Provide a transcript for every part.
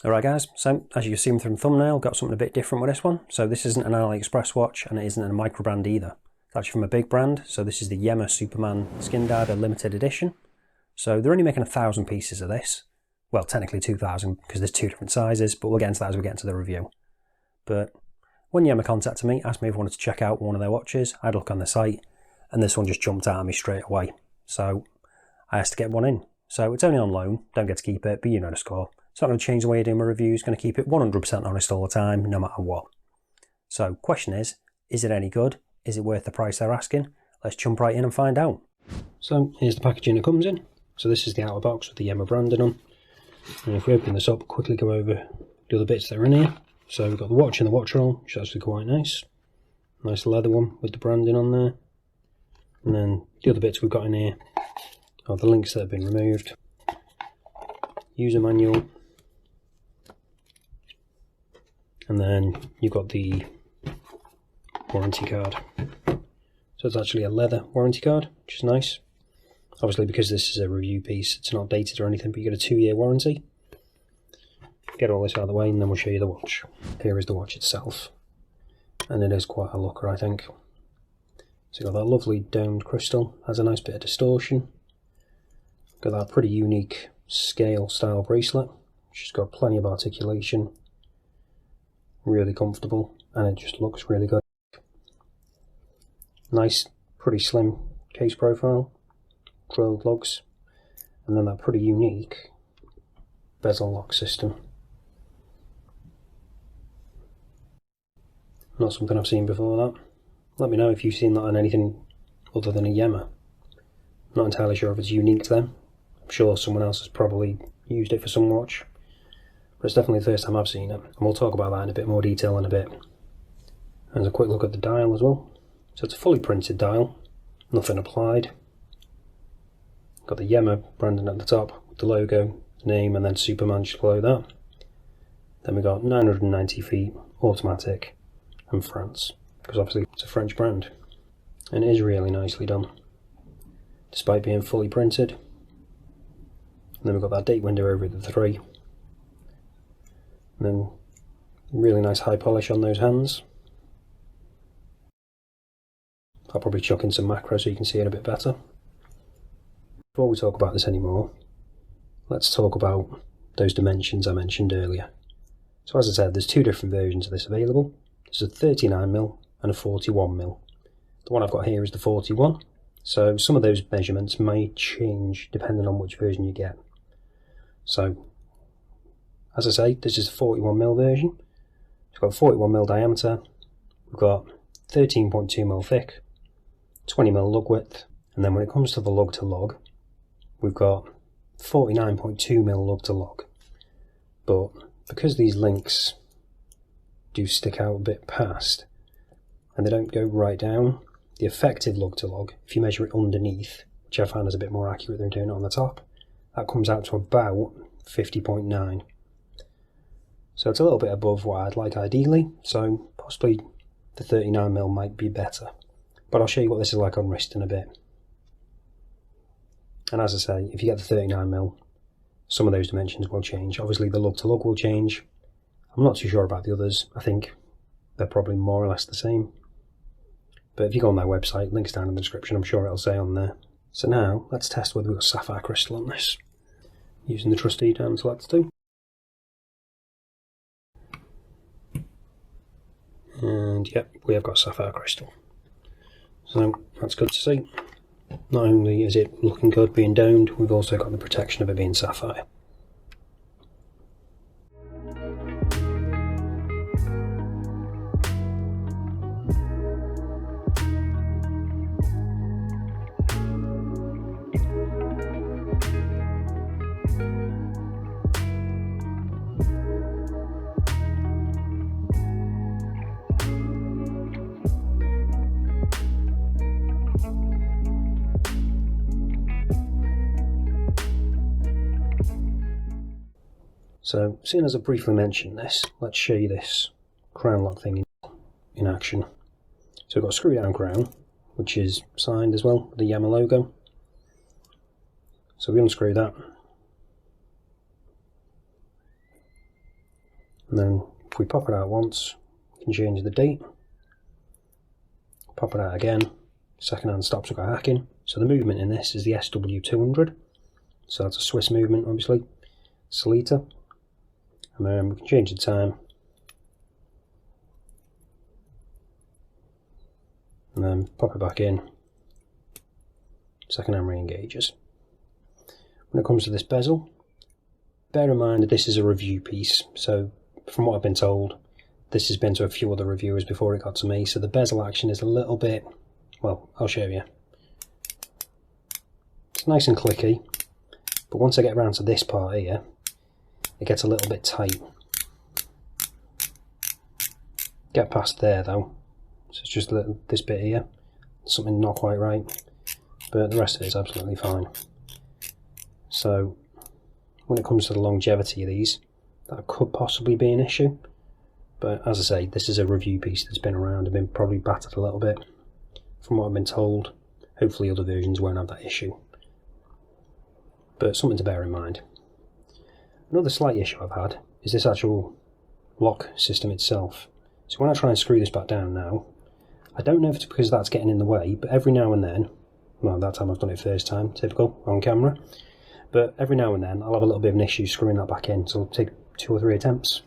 Alright guys, so as you can see from the thumbnail, got something a bit different with this one. So this isn't an AliExpress watch and it isn't a micro brand either. It's actually from a big brand. So this is the Yema Superman Skin Diver limited edition. So they're only making 1,000 pieces of this. Well, technically 2,000 because there's two different sizes, but we'll get into that as we get into the review. But when Yema contacted me, asked me if I wanted to check out one of their watches, I had a look on the site and this one just jumped out at me straight away. So I asked to get one in. So it's only on loan, don't get to keep it, but you know the score. It's not going to change the way I do my reviews, going to keep it 100% honest all the time, no matter what. So, question is it any good? Is it worth the price they're asking? Let's jump right in and find out. So, here's the packaging it comes in. So this is the outer box with the Yema branding on. And if we open this up, quickly go over the other bits that are in here. So we've got the watch and the watch roll, which is actually quite nice. Nice leather one with the branding on there. And then the other bits we've got in here are the links that have been removed. User manual. And then you've got the warranty card. So it's actually a leather warranty card, which is nice. Obviously because this is a review piece, it's not dated or anything, but you get a 2-year warranty. Get all this out of the way and then we'll show you the watch. Here is the watch itself. And it is quite a looker, I think. So you've got that lovely domed crystal, has a nice bit of distortion. Got that pretty unique scale style bracelet, which has got plenty of articulation. Really comfortable, and it just looks really good. Nice, pretty slim case profile, drilled lugs, and then that pretty unique bezel lock system. Not something I've seen before that. Let me know if you've seen that on anything other than a Yema. Not entirely sure if it's unique to them. I'm sure someone else has probably used it for some watch. But it's definitely the first time I've seen it, and we'll talk about that in a bit more detail in a bit. There's a quick look at the dial as well. So it's a fully printed dial, nothing applied. Got the Yema branding at the top, with the logo, the name, and then Superman just below that. Then we got 990 feet, automatic, and France, because obviously it's a French brand. And it is really nicely done, despite being fully printed. And then we've got that date window over the 3. And then really nice high polish on those hands. I'll probably chuck in some macro so you can see it a bit better. Before we talk about this anymore, let's talk about those dimensions I mentioned earlier. So as I said, there's two different versions of this available. There's a 39mm and a 41mm. The one I've got here is the 41, so some of those measurements may change depending on which version you get. So, as I say, this is the 41mm version. It's got 41mm diameter, we've got 13.2mm thick, 20mm lug width, and then when it comes to the lug to lug, we've got 49.2mm lug to lug. But because these links do stick out a bit past, and they don't go right down, the effective lug to lug, if you measure it underneath, which I found is a bit more accurate than doing it on the top, that comes out to about 50.9. So it's a little bit above what I'd like ideally, so possibly the 39mm might be better. But I'll show you what this is like on wrist in a bit. And as I say, if you get the 39mm, some of those dimensions will change. Obviously the lug to lug will change. I'm not too sure about the others. I think they're probably more or less the same. But if you go on their website, links down in the description, I'm sure it'll say on there. So now, let's test whether we've got sapphire crystal on this, using the trusty diamond selector tool. And yep, we have got sapphire crystal. So that's good to see. Not only is it looking good being domed, we've also got the protection of it being sapphire. So, seeing as I briefly mentioned this, let's show you this crown lock thing in action. So we've got a screw down crown, which is signed as well with the Yema logo. So we unscrew that. And then if we pop it out once, we can change the date. Pop it out again, second hand stops got hacking. So the movement in this is the SW200. So that's a Swiss movement, obviously. Salita. And then we can change the time. And then pop it back in. Second hand re-engages. When it comes to this bezel, bear in mind that this is a review piece. So from what I've been told, this has been to a few other reviewers before it got to me. So the bezel action is a little bit, well, I'll show you. It's nice and clicky, but once I get around to this part here, it gets a little bit tight. Get past there though, so it's just this bit here, something not quite right, but the rest of it is absolutely fine. So when it comes to the longevity of these, that could possibly be an issue, but as I say, this is a review piece that's been around and been probably battered a little bit. From what I've been told, hopefully other versions won't have that issue, but something to bear in mind. Another slight issue I've had is this actual lock system itself. So when I try and screw this back down now, I don't know if it's because that's getting in the way, but every now and then, well, that time I've done it first time, typical, on camera, but every now and then I'll have a little bit of an issue screwing that back in, so it'll take 2 or 3 attempts.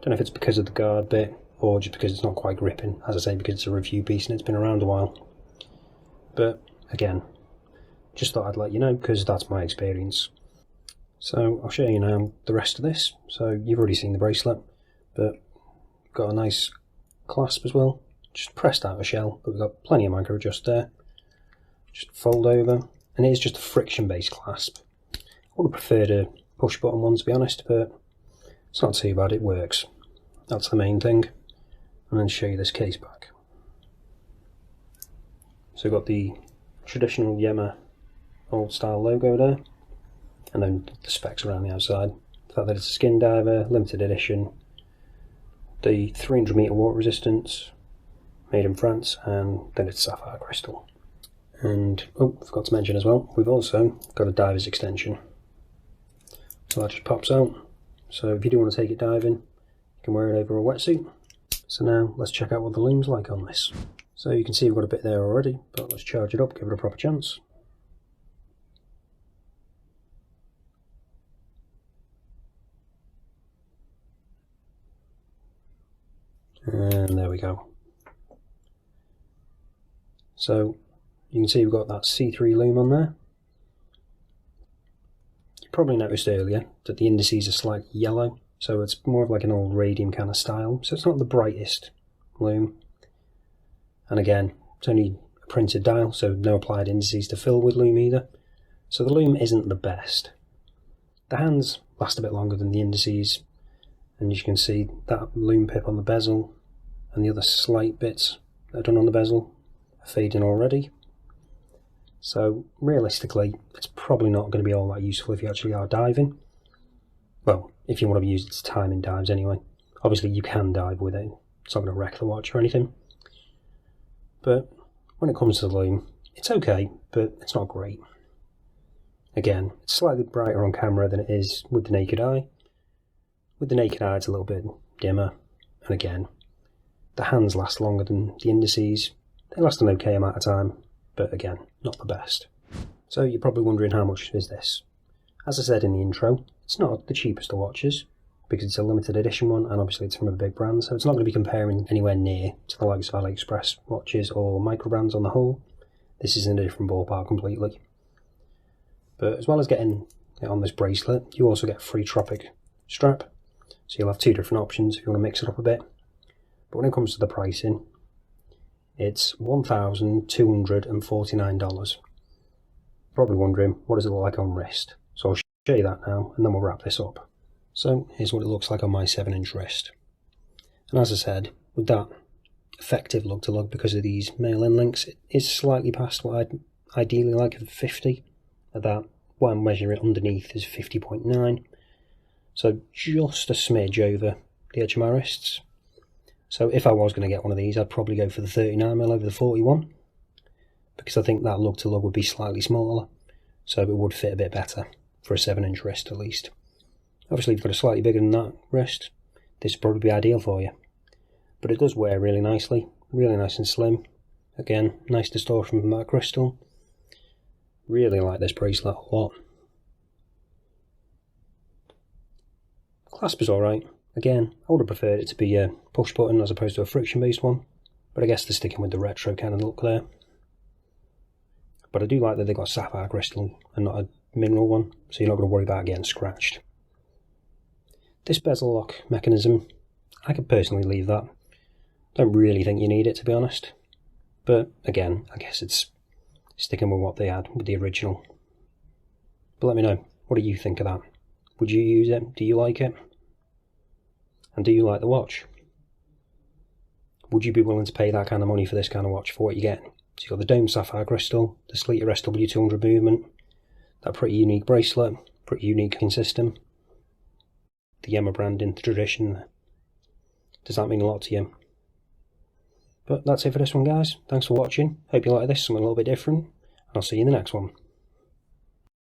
Don't know if it's because of the guard bit, or just because it's not quite gripping, as I say, because it's a review piece and it's been around a while. But again, just thought I'd let you know, because that's my experience. So I'll show you now the rest of this. So you've already seen the bracelet, but got a nice clasp as well, just pressed out a shell, but we've got plenty of micro adjust there. Just fold over, and it is just a friction based clasp. I would have preferred a push button one, to be honest, but it's not too bad, it works. That's the main thing. And then show you this case back. So we've got the traditional Yema old style logo there, and then the specs around the outside. The fact that it's a skin diver, limited edition, the 300 meter water resistance, made in France, and then it's sapphire crystal. And oh, forgot to mention as well, we've also got a diver's extension. So that just pops out. So if you do want to take it diving, you can wear it over a wetsuit. So now let's check out what the loom's like on this. So you can see we've got a bit there already, but let's charge it up, give it a proper chance. And there we go. So you can see we've got that C3 loom on there. You probably noticed earlier that the indices are slightly yellow, so it's more of like an old radium kind of style, so it's not the brightest loom. And again, it's only a printed dial, so no applied indices to fill with loom either. So the loom isn't the best. The hands last a bit longer than the indices, and as you can see, that loom pip on the bezel and the other slight bits that are done on the bezel are fading already. So realistically, it's probably not going to be all that useful if you actually are diving. Well, if you want to use it to time in dives anyway. Obviously you can dive with it, it's not going to wreck the watch or anything. But when it comes to the loom, it's okay, but it's not great. Again, it's slightly brighter on camera than it is with the naked eye. With the naked eye it's a little bit dimmer, and again, the hands last longer than the indices. They last an okay amount of time, but again, not the best. So you're probably wondering, how much is this? As I said in the intro, it's not the cheapest of watches, because it's a limited edition one, and obviously it's from a big brand, so it's not going to be comparing anywhere near to the likes of AliExpress watches or micro brands on the whole. This is in a different ballpark completely. But as well as getting it on this bracelet, you also get a free Tropic strap, so you'll have 2 different options if you want to mix it up a bit. But when it comes to the pricing, it's $1,249. Probably wondering, what does it look like on wrist? So I'll show you that now, and then we'll wrap this up. So here's what it looks like on my 7-inch wrist. And as I said, with that effective lug-to-lug, because of these mail-in links, it is slightly past what I'd ideally like at 50. At that, what I'm measuring it underneath is 50.9. So just a smidge over the edge of my wrists. So if I was going to get one of these, I'd probably go for the 39mm over the 41, because I think that lug-to-lug would be slightly smaller, so it would fit a bit better for a 7-inch wrist at least. Obviously, if you've got a slightly bigger than that wrist, this would probably be ideal for you. But it does wear really nicely, really nice and slim. Again, nice distortion from that crystal. Really like this bracelet a lot. Clasp is alright. Again, I would have preferred it to be a push button as opposed to a friction based one, but I guess they're sticking with the retro kind of look there. But I do like that they got sapphire crystal and not a mineral one, so you're not going to worry about getting scratched. This bezel lock mechanism, I could personally leave that. Don't really think you need it, to be honest. But again, I guess it's sticking with what they had with the original. But let me know, what do you think of that? Would you use it? Do you like it? And do you like the watch? Would you be willing to pay that kind of money for this kind of watch for what you're getting? So you've got the domed sapphire crystal, the Sleater SW200 movement, that pretty unique bracelet, pretty unique locking system, the Yema branding tradition. Does that mean a lot to you? But that's it for this one, guys. Thanks for watching. Hope you like this, something a little bit different. I'll see you in the next one.